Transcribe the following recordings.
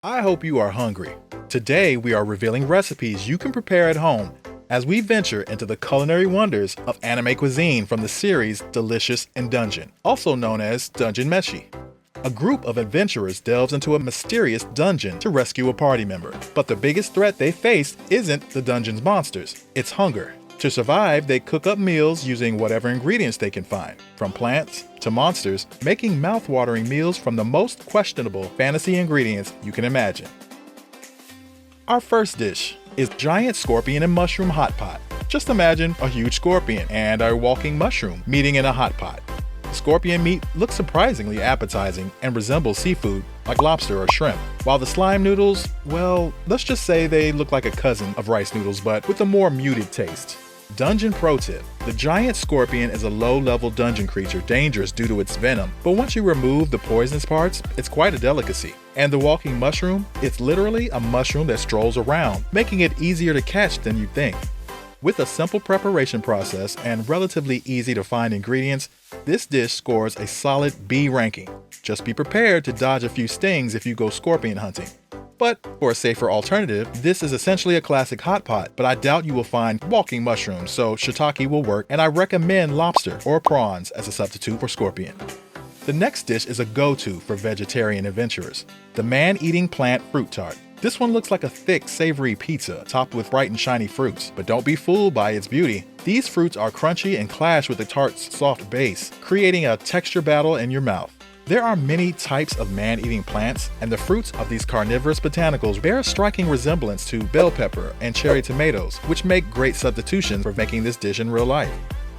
I hope you are hungry. Today we are revealing recipes you can prepare at home as we venture into the culinary wonders of anime cuisine from the series Delicious in Dungeon, also known as Dungeon Meshi. A group of adventurers delves into a mysterious dungeon to rescue a party member, but the biggest threat they face isn't the dungeon's monsters, it's hunger. To survive, they cook up meals using whatever ingredients they can find, from plants to monsters, making mouth-watering meals from the most questionable fantasy ingredients you can imagine. Our first dish is giant scorpion and mushroom hot pot. Just imagine a huge scorpion and a walking mushroom meeting in a hot pot. Scorpion meat looks surprisingly appetizing and resembles seafood like lobster or shrimp, while the slime noodles, well, let's just say they look like a cousin of rice noodles but with a more muted taste. Dungeon pro tip: the giant scorpion is a low-level dungeon creature dangerous due to its venom, but once you remove the poisonous parts, it's quite a delicacy. And the walking mushroom? It's literally a mushroom that strolls around, making it easier to catch than you think. With a simple preparation process and relatively easy to find ingredients, this dish scores a solid B ranking. Just be prepared to dodge a few stings if you go scorpion hunting. But for a safer alternative, this is essentially a classic hot pot, but I doubt you will find walking mushrooms, so shiitake will work, and I recommend lobster or prawns as a substitute for scorpion. The next dish is a go-to for vegetarian adventurers: the man-eating plant fruit tart. This one looks like a thick, savory pizza topped with bright and shiny fruits, but don't be fooled by its beauty. These fruits are crunchy and clash with the tart's soft base, creating a texture battle in your mouth. There are many types of man-eating plants, and the fruits of these carnivorous botanicals bear a striking resemblance to bell pepper and cherry tomatoes, which make great substitutions for making this dish in real life.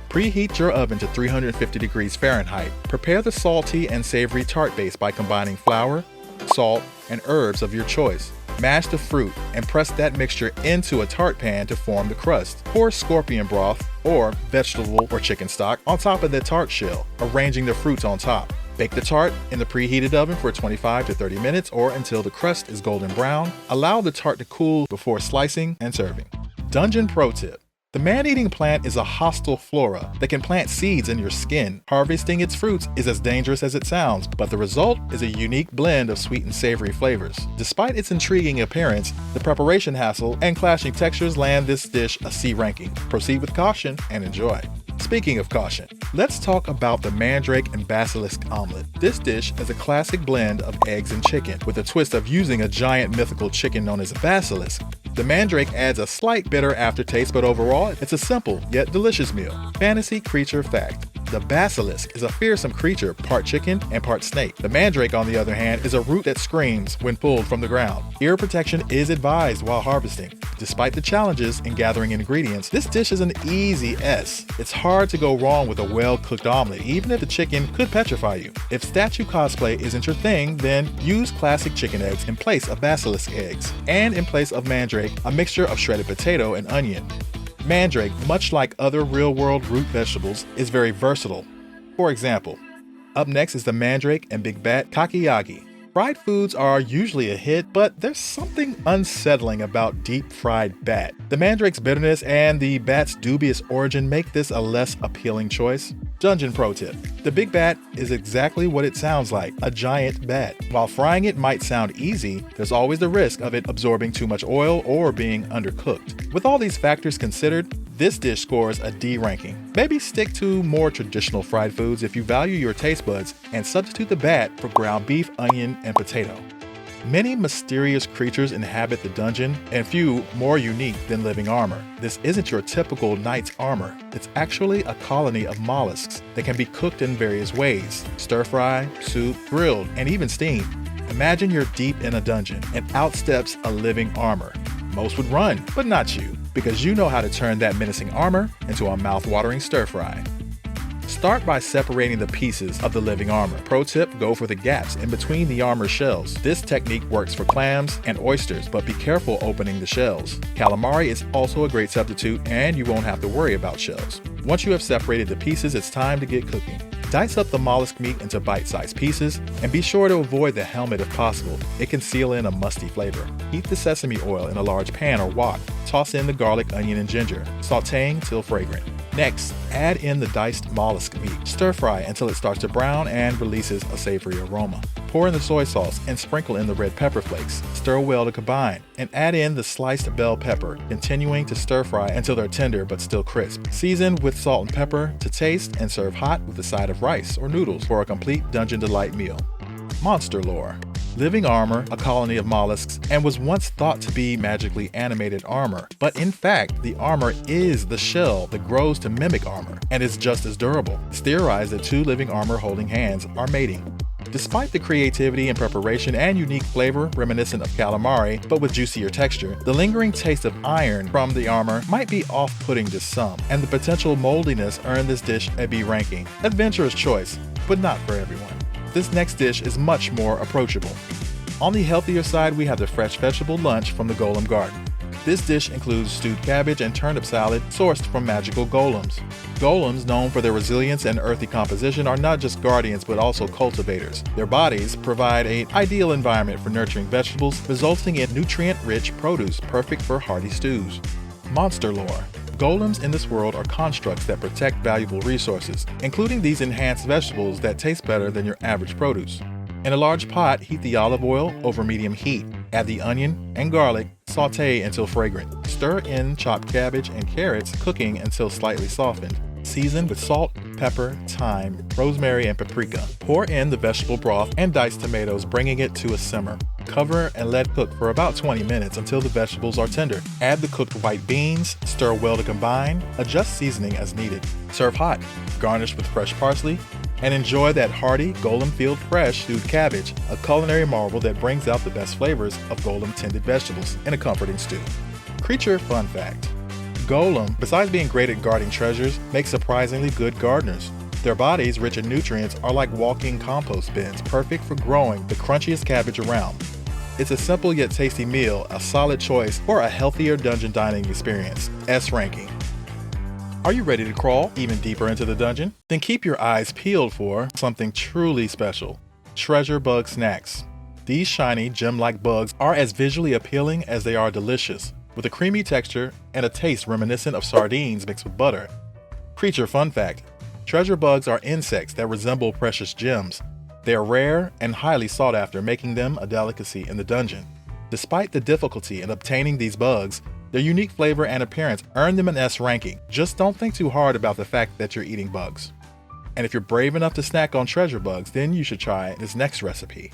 Preheat your oven to 350 degrees Fahrenheit. Prepare the salty and savory tart base by combining flour, salt, and herbs of your choice. Mash the fruit and press that mixture into a tart pan to form the crust. Pour scorpion broth or vegetable or chicken stock on top of the tart shell, arranging the fruits on top. Bake the tart in the preheated oven for 25 to 30 minutes or until the crust is golden brown. Allow the tart to cool before slicing and serving. Dungeon pro tip: the man-eating plant is a hostile flora that can plant seeds in your skin. Harvesting its fruits is as dangerous as it sounds, but the result is a unique blend of sweet and savory flavors. Despite its intriguing appearance, the preparation hassle and clashing textures land this dish a C ranking. Proceed with caution and enjoy. Speaking of caution, let's talk about the mandrake and basilisk omelet. This dish is a classic blend of eggs and chicken, with a twist of using a giant mythical chicken known as a basilisk. The mandrake adds a slight bitter aftertaste, but overall, it's a simple yet delicious meal. Fantasy creature fact: the basilisk is a fearsome creature, part chicken and part snake. The mandrake, on the other hand, is a root that screams when pulled from the ground. Ear protection is advised while harvesting. Despite the challenges in gathering ingredients, this dish is an easy S. It's hard to go wrong with a well-cooked omelet, even if the chicken could petrify you. If statue cosplay isn't your thing, then use classic chicken eggs in place of basilisk eggs, and in place of mandrake, a mixture of shredded potato and onion. Mandrake, much like other real-world root vegetables, is very versatile. For example, up next is the mandrake and big bat kakiyaki. Fried foods are usually a hit, but there's something unsettling about deep-fried bat. The mandrake's bitterness and the bat's dubious origin make this a less appealing choice. Dungeon pro tip: the big bat is exactly what it sounds like, a giant bat. While frying it might sound easy, there's always the risk of it absorbing too much oil or being undercooked. With all these factors considered, this dish scores a D ranking. Maybe stick to more traditional fried foods if you value your taste buds, and substitute the bat for ground beef, onion, and potato. Many mysterious creatures inhabit the dungeon, and few more unique than living armor. This isn't your typical knight's armor. It's actually a colony of mollusks that can be cooked in various ways: stir-fry, soup, grilled, and even steamed. Imagine you're deep in a dungeon, and out steps a living armor. Most would run, but not you, because you know how to turn that menacing armor into a mouth-watering stir-fry. Start by separating the pieces of the living armor. Pro tip: go for the gaps in between the armor shells. This technique works for clams and oysters, but be careful opening the shells. Calamari is also a great substitute, and you won't have to worry about shells. Once you have separated the pieces, it's time to get cooking. Dice up the mollusk meat into bite-sized pieces, and be sure to avoid the helmet if possible. It can seal in a musty flavor. Heat the sesame oil in a large pan or wok. Toss in the garlic, onion, and ginger, sauteing till fragrant. Next, add in the diced mollusk meat. Stir fry until it starts to brown and releases a savory aroma. Pour in the soy sauce and sprinkle in the red pepper flakes. Stir well to combine, and add in the sliced bell pepper, continuing to stir fry until they're tender but still crisp. Season with salt and pepper to taste and serve hot with a side of rice or noodles for a complete Dungeon Delight meal. Monster lore. Living armor, a colony of mollusks, and was once thought to be magically animated armor. But in fact, the armor is the shell that grows to mimic armor, and is just as durable. It's theorized that two living armor holding hands are mating. Despite the creativity and preparation and unique flavor reminiscent of calamari, but with juicier texture, the lingering taste of iron from the armor might be off-putting to some, and the potential moldiness earned this dish a B ranking. Adventurer's choice, but not for everyone. This next dish is much more approachable. On the healthier side, we have the fresh vegetable lunch from the Golem Garden. This dish includes stewed cabbage and turnip salad sourced from magical golems. Golems, known for their resilience and earthy composition, are not just guardians but also cultivators. Their bodies provide an ideal environment for nurturing vegetables, resulting in nutrient-rich produce perfect for hearty stews. Monster lore. Golems in this world are constructs that protect valuable resources, including these enhanced vegetables that taste better than your average produce. In a large pot, heat the olive oil over medium heat. Add the onion and garlic, saute until fragrant. Stir in chopped cabbage and carrots, cooking until slightly softened. Season with salt, pepper, thyme, rosemary, and paprika. Pour in the vegetable broth and diced tomatoes, bringing it to a simmer. Cover and let cook for about 20 minutes until the vegetables are tender. Add the cooked white beans, stir well to combine, adjust seasoning as needed. Serve hot, garnish with fresh parsley, and enjoy that hearty Golem Field Fresh stewed cabbage, a culinary marvel that brings out the best flavors of Golem tended vegetables in a comforting stew. Creature fun fact. Golem, besides being great at guarding treasures, make surprisingly good gardeners. Their bodies, rich in nutrients, are like walking compost bins, perfect for growing the crunchiest cabbage around. It's a simple yet tasty meal, a solid choice for a healthier dungeon dining experience. S ranking. Are you ready to crawl even deeper into the dungeon? Then keep your eyes peeled for something truly special. Treasure bug snacks. These shiny, gem-like bugs are as visually appealing as they are delicious, with a creamy texture and a taste reminiscent of sardines mixed with butter. Creature fun fact. Treasure bugs are insects that resemble precious gems. They are rare and highly sought after, making them a delicacy in the dungeon. Despite the difficulty in obtaining these bugs, their unique flavor and appearance earn them an S ranking. Just don't think too hard about the fact that you're eating bugs. And if you're brave enough to snack on treasure bugs, then you should try this next recipe.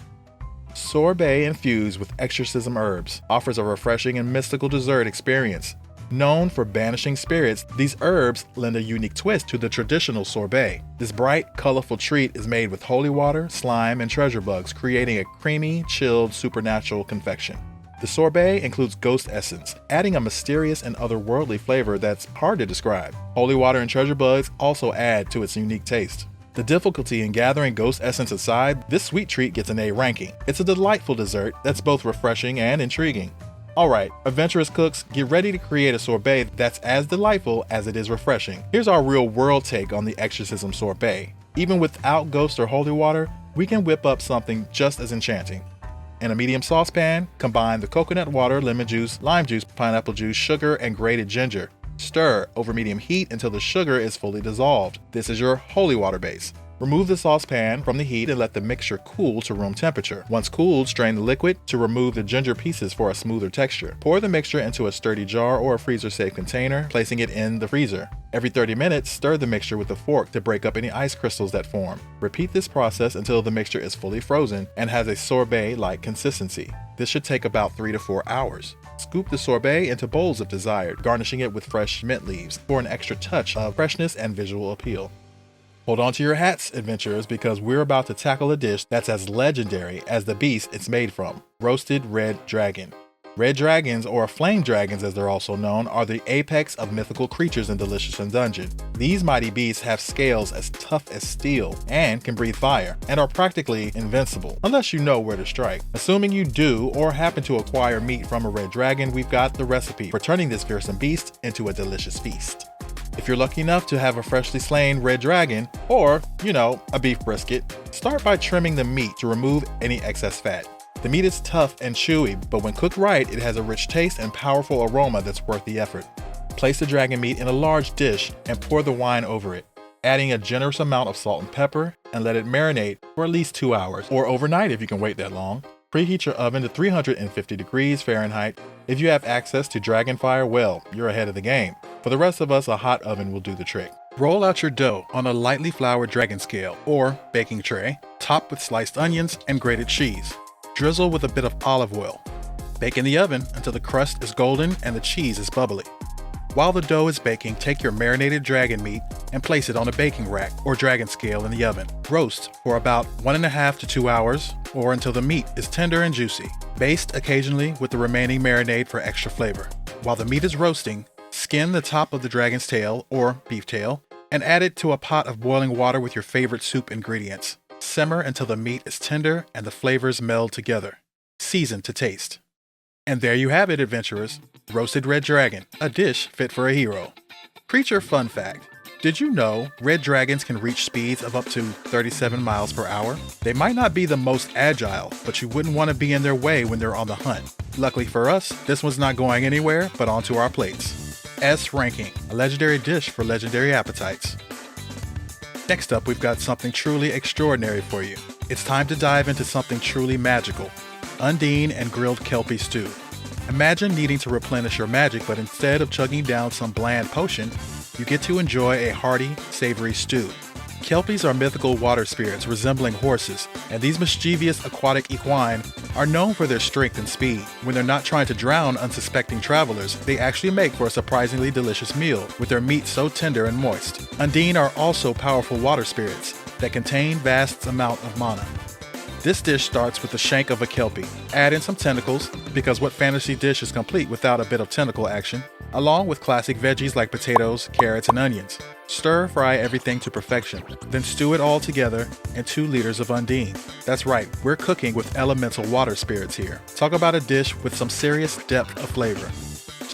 Sorbet infused with exorcism herbs offers a refreshing and mystical dessert experience. Known for banishing spirits, these herbs lend a unique twist to the traditional sorbet. This bright, colorful treat is made with holy water, slime, and treasure bugs, creating a creamy, chilled, supernatural confection. The sorbet includes ghost essence, adding a mysterious and otherworldly flavor that's hard to describe. Holy water and treasure bugs also add to its unique taste. The difficulty in gathering ghost essence aside, this sweet treat gets an A ranking. It's a delightful dessert that's both refreshing and intriguing. Alright, adventurous cooks, get ready to create a sorbet that's as delightful as it is refreshing. Here's our real world take on the exorcism sorbet. Even without ghost or holy water, we can whip up something just as enchanting. In a medium saucepan, combine the coconut water, lemon juice, lime juice, pineapple juice, sugar, and grated ginger. Stir over medium heat until the sugar is fully dissolved. This is your holy water base. Remove the saucepan from the heat and let the mixture cool to room temperature. Once cooled, strain the liquid to remove the ginger pieces for a smoother texture. Pour the mixture into a sturdy jar or a freezer-safe container, placing it in the freezer. Every 30 minutes, stir the mixture with a fork to break up any ice crystals that form. Repeat this process until the mixture is fully frozen and has a sorbet-like consistency. This should take about 3 to 4 hours. Scoop the sorbet into bowls if desired, garnishing it with fresh mint leaves for an extra touch of freshness and visual appeal. Hold on to your hats, adventurers, because we're about to tackle a dish that's as legendary as the beast it's made from: roasted red dragon. Red dragons, or flame dragons as they're also known, are the apex of mythical creatures in Delicious in Dungeon. These mighty beasts have scales as tough as steel and can breathe fire, and are practically invincible, unless you know where to strike. Assuming you do or happen to acquire meat from a red dragon, we've got the recipe for turning this fearsome beast into a delicious feast. If you're lucky enough to have a freshly slain red dragon, or, a beef brisket, start by trimming the meat to remove any excess fat. The meat is tough and chewy, but when cooked right, it has a rich taste and powerful aroma that's worth the effort. Place the dragon meat in a large dish and pour the wine over it. adding a generous amount of salt and pepper, and let it marinate for at least 2 hours, or overnight if you can wait that long. Preheat your oven to 350 degrees Fahrenheit. If you have access to Dragonfire, well, you're ahead of the game. For the rest of us, a hot oven will do the trick. Roll out your dough on a lightly floured dragon scale or baking tray, top with sliced onions and grated cheese. Drizzle with a bit of olive oil. Bake in the oven until the crust is golden and the cheese is bubbly. While the dough is baking, take your marinated dragon meat and place it on a baking rack or dragon scale in the oven. Roast for about 1.5 to 2 hours or until the meat is tender and juicy. Baste occasionally with the remaining marinade for extra flavor. While the meat is roasting, skin the top of the dragon's tail or beef tail and add it to a pot of boiling water with your favorite soup ingredients. Simmer until the meat is tender and the flavors meld together. Season to taste. And there you have it, adventurers. Roasted red dragon, a dish fit for a hero. Creature fun fact. Did you know red dragons can reach speeds of up to 37 miles per hour? They might not be the most agile, but you wouldn't want to be in their way when they're on the hunt. Luckily for us, this one's not going anywhere but onto our plates. S ranking, a legendary dish for legendary appetites. Next up, we've got something truly extraordinary for you. It's time to dive into something truly magical. Undine and grilled kelpie stew. Imagine needing to replenish your magic, but instead of chugging down some bland potion, you get to enjoy a hearty, savory stew. Kelpies are mythical water spirits resembling horses, and these mischievous aquatic equine are known for their strength and speed. When they're not trying to drown unsuspecting travelers, they actually make for a surprisingly delicious meal, with their meat so tender and moist. Undine are also powerful water spirits that contain vast amount of mana. This dish starts with the shank of a kelpie. Add in some tentacles, because what fantasy dish is complete without a bit of tentacle action, along with classic veggies like potatoes, carrots, and onions. Stir fry everything to perfection, then stew it all together in 2 liters of Undine. That's right, we're cooking with elemental water spirits here. Talk about a dish with some serious depth of flavor.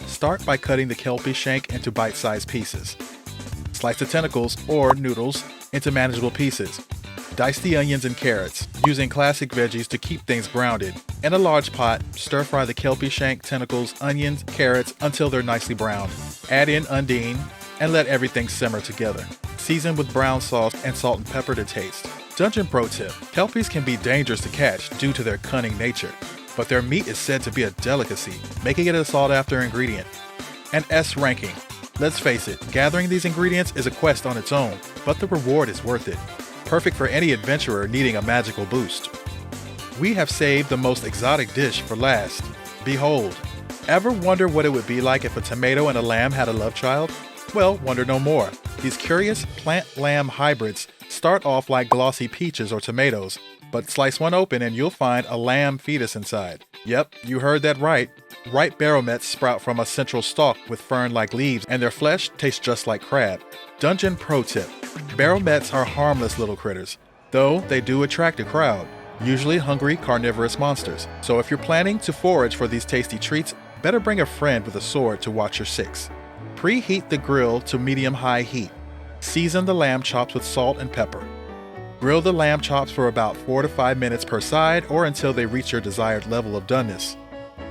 Start by cutting the kelpie shank into bite-sized pieces. Slice the tentacles, or noodles, into manageable pieces. Dice the onions and carrots, using classic veggies to keep things grounded. In a large pot, stir fry the kelpie shank, tentacles, onions, carrots until they're nicely browned. Add in Undine and let everything simmer together. Season with brown sauce and salt and pepper to taste. Dungeon pro tip: kelpies can be dangerous to catch due to their cunning nature, but their meat is said to be a delicacy, making it a sought-after ingredient. An S ranking. Let's face it, gathering these ingredients is a quest on its own, but the reward is worth it. Perfect for any adventurer needing a magical boost. We have saved the most exotic dish for last. Behold. Ever wonder what it would be like if a tomato and a lamb had a love child? Well, wonder no more. These curious plant-lamb hybrids start off like glossy peaches or tomatoes, but slice one open and you'll find a lamb fetus inside. Yep, you heard that right. Ripe baromets sprout from a central stalk with fern-like leaves, and their flesh tastes just like crab. Dungeon pro tip: baromets are harmless little critters, though they do attract a crowd, usually hungry carnivorous monsters. So if you're planning to forage for these tasty treats, better bring a friend with a sword to watch your six. Preheat the grill to medium-high heat. Season the lamb chops with salt and pepper. Grill the lamb chops for about 4 to 5 minutes per side or until they reach your desired level of doneness.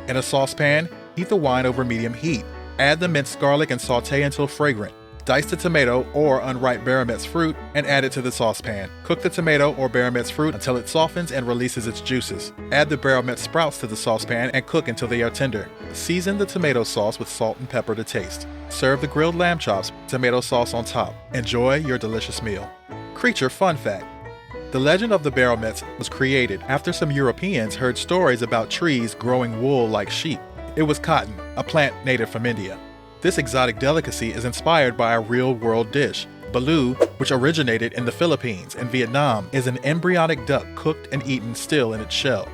In a saucepan, heat the wine over medium heat. Add the minced garlic and saute until fragrant. Dice the tomato or unripe baromet's fruit and add it to the saucepan. Cook the tomato or baromet's fruit until it softens and releases its juices. Add the baromet sprouts to the saucepan and cook until they are tender. Season the tomato sauce with salt and pepper to taste. Serve the grilled lamb chops, tomato sauce on top. Enjoy your delicious meal. Creature fun fact: the legend of the baromets was created after some Europeans heard stories about trees growing wool like sheep. It was cotton, a plant native from India. This exotic delicacy is inspired by a real-world dish. Balu, which originated in the Philippines and Vietnam, is an embryonic duck cooked and eaten still in its shell.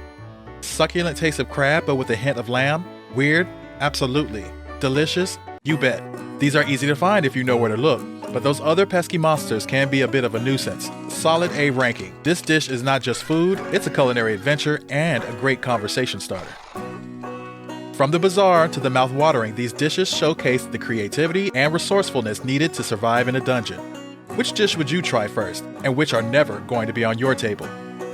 Succulent taste of crab but with a hint of lamb? Weird? Absolutely. Delicious? You bet. These are easy to find if you know where to look, but those other pesky monsters can be a bit of a nuisance. Solid A ranking. This dish is not just food, it's a culinary adventure and a great conversation starter. From the bizarre to the mouth-watering, these dishes showcase the creativity and resourcefulness needed to survive in a dungeon. Which dish would you try first, and which are never going to be on your table?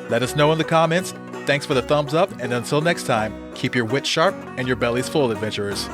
Let us know in the comments. Thanks for the thumbs up, and until next time, keep your wits sharp and your bellies full, adventurers.